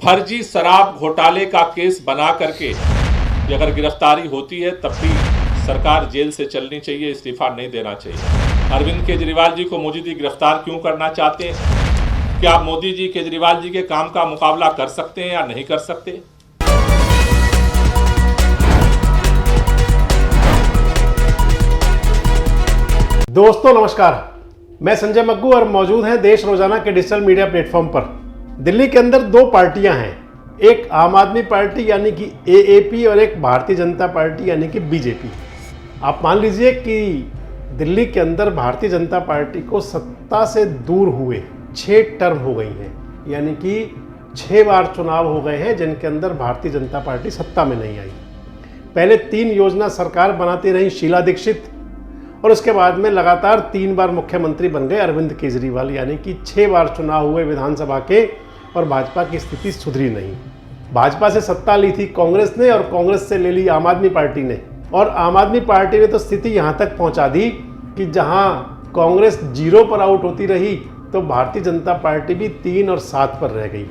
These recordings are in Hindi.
फर्जी शराब घोटाले का केस बना करके अगर गिरफ्तारी होती है तब भी सरकार जेल से चलनी चाहिए, इस्तीफा नहीं देना चाहिए। अरविंद केजरीवाल जी को मोदी जी गिरफ्तार क्यों करना चाहते हैं? क्या मोदी जी केजरीवाल जी के काम का मुकाबला कर सकते हैं या नहीं कर सकते? दोस्तों नमस्कार, मैं संजय मग्गू और मौजूद हैं देश रोजाना के डिजिटल मीडिया प्लेटफॉर्म पर। दिल्ली के अंदर दो पार्टियां हैं, एक आम आदमी पार्टी यानी कि एएपी और एक भारतीय जनता पार्टी यानी कि बीजेपी। आप मान लीजिए कि दिल्ली के अंदर भारतीय जनता पार्टी को सत्ता से दूर हुए 6 टर्म हो गई हैं, यानी कि 6 बार चुनाव हो गए हैं जिनके अंदर भारतीय जनता पार्टी सत्ता में नहीं आई। पहले 3 योजना सरकार बनाती रही शीला दीक्षित, और उसके बाद में लगातार 3 बार मुख्यमंत्री बन गए अरविंद केजरीवाल, यानी कि 6 बार चुनाव हुए विधानसभा के और भाजपा की स्थिति सुधरी नहीं। भाजपा से सत्ता ली थी कांग्रेस ने और कांग्रेस से ले ली आम आदमी पार्टी ने, और आम आदमी पार्टी ने तो स्थिति यहाँ तक पहुँचा दी कि जहाँ कांग्रेस 0 पर आउट होती रही तो भारतीय जनता पार्टी भी 3 और 7 पर रह गई,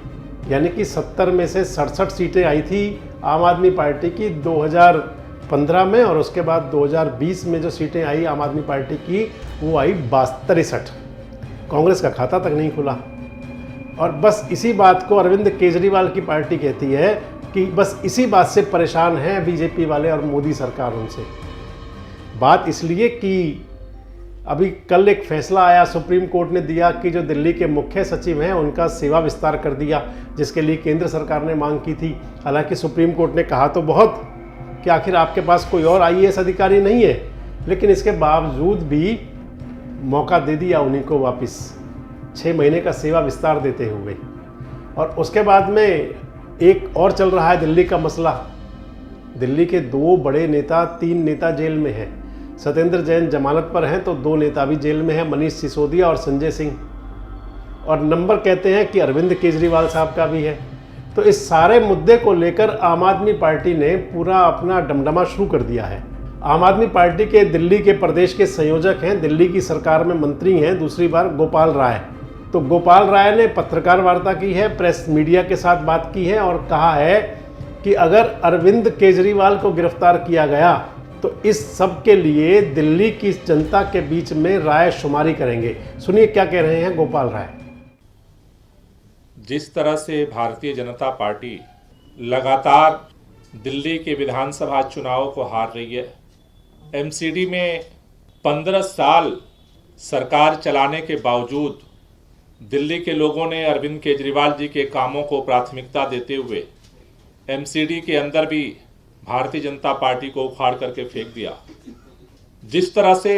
यानी कि 70 में से 67 सीटें आई थी आम आदमी पार्टी की 2015 में, और उसके बाद 2020 में जो सीटें आई आम आदमी पार्टी की वो आई 63। कांग्रेस का खाता तक नहीं खुला। और बस इसी बात को अरविंद केजरीवाल की पार्टी कहती है कि बस इसी बात से परेशान हैं बीजेपी वाले और मोदी सरकार उनसे। बात इसलिए कि अभी कल एक फैसला आया, सुप्रीम कोर्ट ने दिया कि जो दिल्ली के मुख्य सचिव हैं उनका सेवा विस्तार कर दिया, जिसके लिए केंद्र सरकार ने मांग की थी। हालांकि सुप्रीम कोर्ट ने कहा तो बहुत कि आखिर आपके पास कोई और आईएएस अधिकारी नहीं है, लेकिन इसके बावजूद भी मौका दे दिया उन्हीं को वापस 6 महीने का सेवा विस्तार देते हुए। और उसके बाद में एक और चल रहा है दिल्ली का मसला। दिल्ली के 2 बड़े नेता, 3 नेता जेल में हैं। सत्येंद्र जैन जमानत पर हैं तो 2 नेता भी जेल में हैं, मनीष सिसोदिया और संजय सिंह। और नंबर कहते हैं कि अरविंद केजरीवाल साहब का भी है। तो इस सारे मुद्दे को लेकर आम आदमी पार्टी ने पूरा अपना डमडमा शुरू कर दिया है। आम आदमी पार्टी के दिल्ली के प्रदेश के संयोजक हैं, दिल्ली की सरकार में मंत्री हैं दूसरी बार, गोपाल राय। तो गोपाल राय ने पत्रकार वार्ता की है, प्रेस मीडिया के साथ बात की है और कहा है कि अगर अरविंद केजरीवाल को गिरफ्तार किया गया तो इस सब के लिए दिल्ली की जनता के बीच में राय शुमारी करेंगे। सुनिए क्या कह रहे हैं गोपाल राय। जिस तरह से भारतीय जनता पार्टी लगातार दिल्ली के विधानसभा चुनाव को हार रही है, एमसीडी में 15 साल सरकार चलाने के बावजूद दिल्ली के लोगों ने अरविंद केजरीवाल जी के कामों को प्राथमिकता देते हुए एमसीडी के अंदर भी भारतीय जनता पार्टी को उखाड़ करके फेंक दिया। जिस तरह से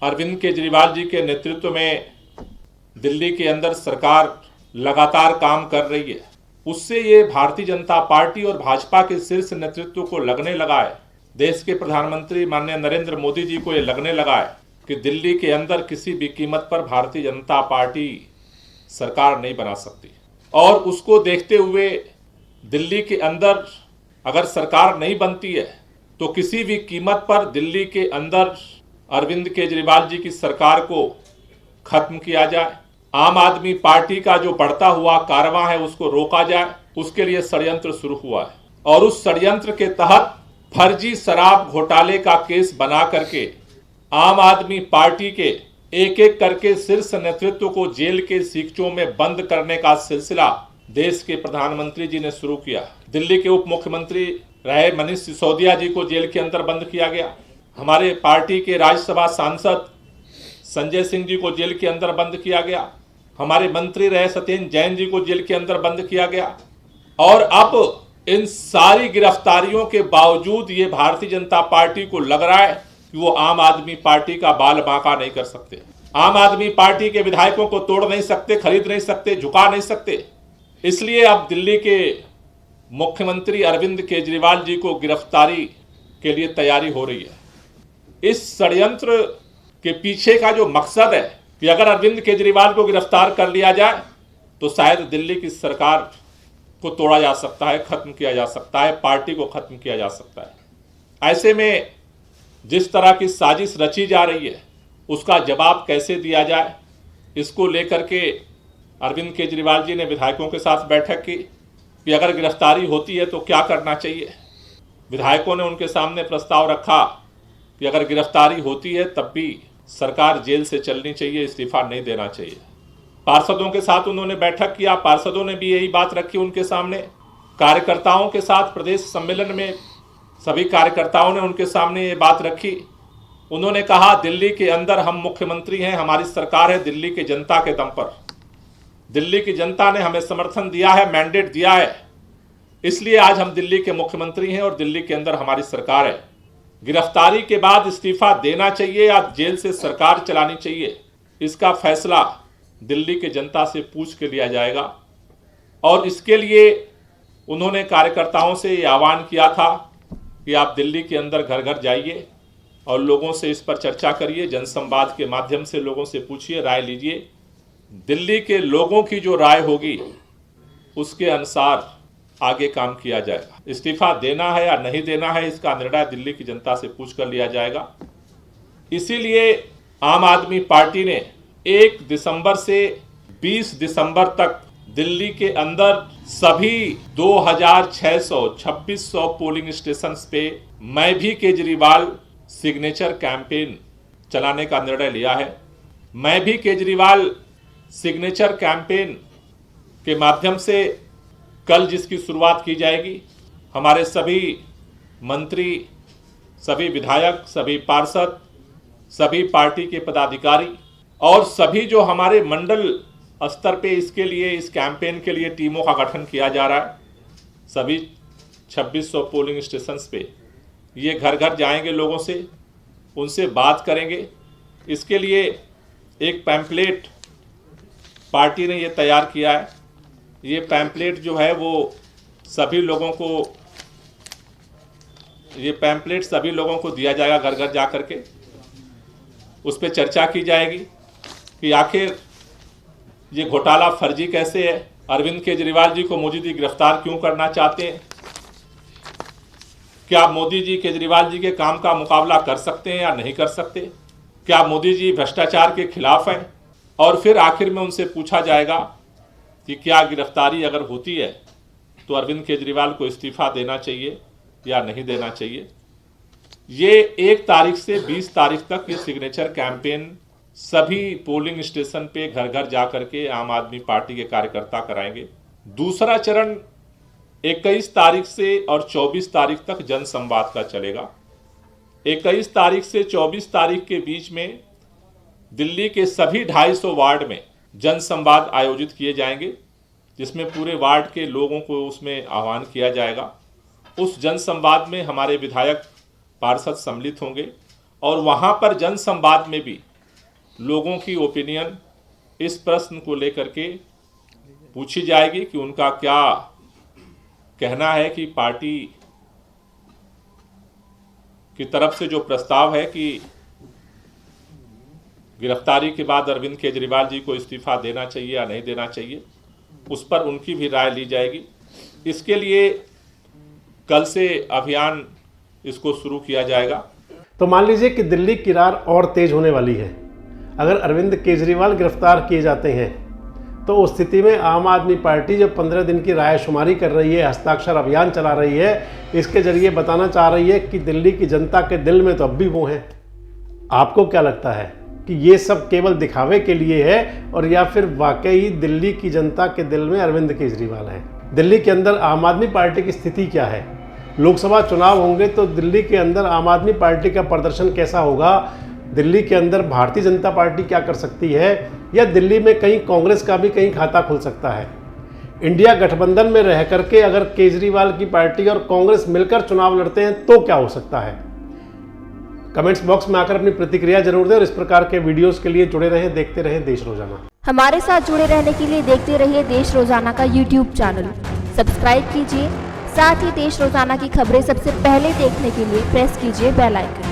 अरविंद केजरीवाल जी के नेतृत्व में दिल्ली के अंदर सरकार लगातार काम कर रही है, उससे ये भारतीय जनता पार्टी और भाजपा के शीर्ष नेतृत्व को लगने लगा है, देश के प्रधानमंत्री माननीय नरेंद्र मोदी जी को ये लगने लगा है कि दिल्ली के अंदर किसी भी कीमत पर भारतीय जनता पार्टी सरकार नहीं बना सकती। और उसको देखते हुए दिल्ली के अंदर अगर सरकार नहीं बनती है तो किसी भी कीमत पर दिल्ली के अंदर अरविंद केजरीवाल जी की सरकार को खत्म किया जाए, आम आदमी पार्टी का जो बढ़ता हुआ कारवां है उसको रोका जाए, उसके लिए षड्यंत्र शुरू हुआ है। और उस षड्यंत्र के तहत फर्जी शराब घोटाले का केस बना करके आम आदमी पार्टी के एक एक करके शीर्ष नेतृत्व को जेल के सीखचों में बंद करने का सिलसिला देश के प्रधानमंत्री जी ने शुरू किया। दिल्ली के उप मुख्यमंत्री रहे मनीष सिसोदिया जी को जेल के अंदर बंद किया गया। हमारे पार्टी के राज्यसभा सांसद संजय सिंह जी को जेल के अंदर बंद किया गया। हमारे मंत्री रहे सत्येंद्र जैन जी को जेल के अंदर बंद किया गया। और अब इन सारी गिरफ्तारियों के बावजूद ये भारतीय जनता पार्टी को लग रहा है कि वो आम आदमी पार्टी का बाल बांका नहीं कर सकते, आम आदमी पार्टी के विधायकों को तोड़ नहीं सकते, खरीद नहीं सकते, झुका नहीं सकते। इसलिए अब दिल्ली के मुख्यमंत्री अरविंद केजरीवाल जी को गिरफ्तारी के लिए तैयारी हो रही है। इस षड्यंत्र के पीछे का जो मकसद है कि अगर अरविंद केजरीवाल को गिरफ्तार कर लिया जाए तो शायद दिल्ली की सरकार को तोड़ा जा सकता है, खत्म किया जा सकता है, पार्टी को खत्म किया जा सकता है। ऐसे में जिस तरह की साजिश रची जा रही है उसका जवाब कैसे दिया जाए, इसको लेकर के अरविंद केजरीवाल जी ने विधायकों के साथ बैठक की कि अगर गिरफ्तारी होती है तो क्या करना चाहिए। विधायकों ने उनके सामने प्रस्ताव रखा कि अगर गिरफ्तारी होती है तब भी सरकार जेल से चलनी चाहिए, इस्तीफा नहीं देना चाहिए। पार्षदों के साथ उन्होंने बैठक किया, पार्षदों ने भी यही बात रखी उनके सामने। कार्यकर्ताओं के साथ प्रदेश सम्मेलन में सभी कार्यकर्ताओं ने उनके सामने ये बात रखी। उन्होंने कहा दिल्ली के अंदर हम मुख्यमंत्री हैं, हमारी सरकार है दिल्ली की जनता के दम पर। दिल्ली की जनता ने हमें समर्थन दिया है, मैंडेट दिया है, इसलिए आज हम दिल्ली के मुख्यमंत्री हैं और दिल्ली के अंदर हमारी सरकार है। गिरफ्तारी के बाद इस्तीफा देना चाहिए या जेल से सरकार चलानी चाहिए, इसका फैसला दिल्ली के जनता से पूछ के लिया जाएगा। और इसके लिए उन्होंने कार्यकर्ताओं से ये आह्वान किया था कि आप दिल्ली के अंदर घर घर जाइए और लोगों से इस पर चर्चा करिए, जनसंवाद के माध्यम से लोगों से पूछिए, राय लीजिए। दिल्ली के लोगों की जो राय होगी उसके अनुसार आगे काम किया जाएगा। इस्तीफा देना है या नहीं देना है, इसका निर्णय दिल्ली की जनता से पूछ कर लिया जाएगा। इसीलिए आम आदमी पार्टी ने 1 दिसंबर से 20 दिसंबर तक दिल्ली के अंदर सभी 2600 पोलिंग स्टेशंस पे मैं भी केजरीवाल सिग्नेचर कैंपेन चलाने का निर्णय लिया है। मैं भी केजरीवाल सिग्नेचर कैंपेन के माध्यम से कल जिसकी शुरुआत की जाएगी, हमारे सभी मंत्री, सभी विधायक, सभी पार्षद, सभी पार्टी के पदाधिकारी और सभी जो हमारे मंडल स्तर पे इसके लिए, इस कैंपेन के लिए टीमों का गठन किया जा रहा है। सभी 2600 पोलिंग स्टेशंस पे ये घर घर जाएंगे, लोगों से उनसे बात करेंगे। इसके लिए एक पैम्पलेट पार्टी ने ये तैयार किया है। ये पैम्पलेट जो है वो सभी लोगों को दिया जाएगा घर घर जा करके। उस पर चर्चा की जाएगी कि आखिर ये घोटाला फर्जी कैसे है, अरविंद केजरीवाल जी को मोदी जी गिरफ्तार क्यों करना चाहते हैं, क्या मोदी जी केजरीवाल जी के काम का मुकाबला कर सकते हैं या नहीं कर सकते, क्या मोदी जी भ्रष्टाचार के खिलाफ हैं। और फिर आखिर में उनसे पूछा जाएगा कि क्या गिरफ्तारी अगर होती है तो अरविंद केजरीवाल को इस्तीफा देना चाहिए या नहीं देना चाहिए। ये 1 तारीख से 20 तारीख तक ये सिग्नेचर कैंपेन सभी पोलिंग स्टेशन पे घर घर जा करके आम आदमी पार्टी के कार्यकर्ता कराएंगे। दूसरा चरण 21 तारीख से और 24 तारीख तक जनसंवाद का चलेगा। 21 तारीख से 24 तारीख के बीच में दिल्ली के सभी 250 वार्ड में जनसंवाद आयोजित किए जाएंगे, जिसमें पूरे वार्ड के लोगों को उसमें आह्वान किया जाएगा। उस जनसंवाद में हमारे विधायक, पार्षद सम्मिलित होंगे और वहां पर जनसंवाद में भी लोगों की ओपिनियन इस प्रश्न को लेकर के पूछी जाएगी कि उनका क्या कहना है कि पार्टी की तरफ से जो प्रस्ताव है कि गिरफ्तारी के बाद अरविंद केजरीवाल जी को इस्तीफा देना चाहिए या नहीं देना चाहिए, उस पर उनकी भी राय ली जाएगी। इसके लिए कल से अभियान इसको शुरू किया जाएगा। तो मान लीजिए कि दिल्ली की रार और तेज होने वाली है। अगर अरविंद केजरीवाल गिरफ्तार किए जाते हैं तो उस स्थिति में आम आदमी पार्टी जो 15 दिन की रायशुमारी कर रही है, हस्ताक्षर अभियान चला रही है, इसके जरिए बताना चाह रही है कि दिल्ली की जनता के दिल में तो अब भी वो हैं। आपको क्या लगता है कि ये सब केवल दिखावे के लिए है और या फिर वाकई दिल्ली की जनता के दिल में अरविंद केजरीवाल हैं? दिल्ली के अंदर आम आदमी पार्टी की स्थिति क्या है? लोकसभा चुनाव होंगे तो दिल्ली के अंदर आम आदमी पार्टी का प्रदर्शन कैसा होगा? दिल्ली के अंदर भारतीय जनता पार्टी क्या कर सकती है, या दिल्ली में कहीं कांग्रेस का भी कहीं खाता खुल सकता है? इंडिया गठबंधन में रह करके अगर केजरीवाल की पार्टी और कांग्रेस मिलकर चुनाव लड़ते हैं तो क्या हो सकता है? कमेंट्स बॉक्स में आकर अपनी प्रतिक्रिया जरूर दें और इस प्रकार के वीडियोस के लिए जुड़े रहें, देखते रहें देश रोजाना। हमारे साथ जुड़े रहने के लिए देखते रहिए देश रोजाना का YouTube चैनल सब्सक्राइब कीजिए। साथ ही देश रोजाना की खबरें सबसे पहले देखने के लिए प्रेस कीजिए बेल आइकन।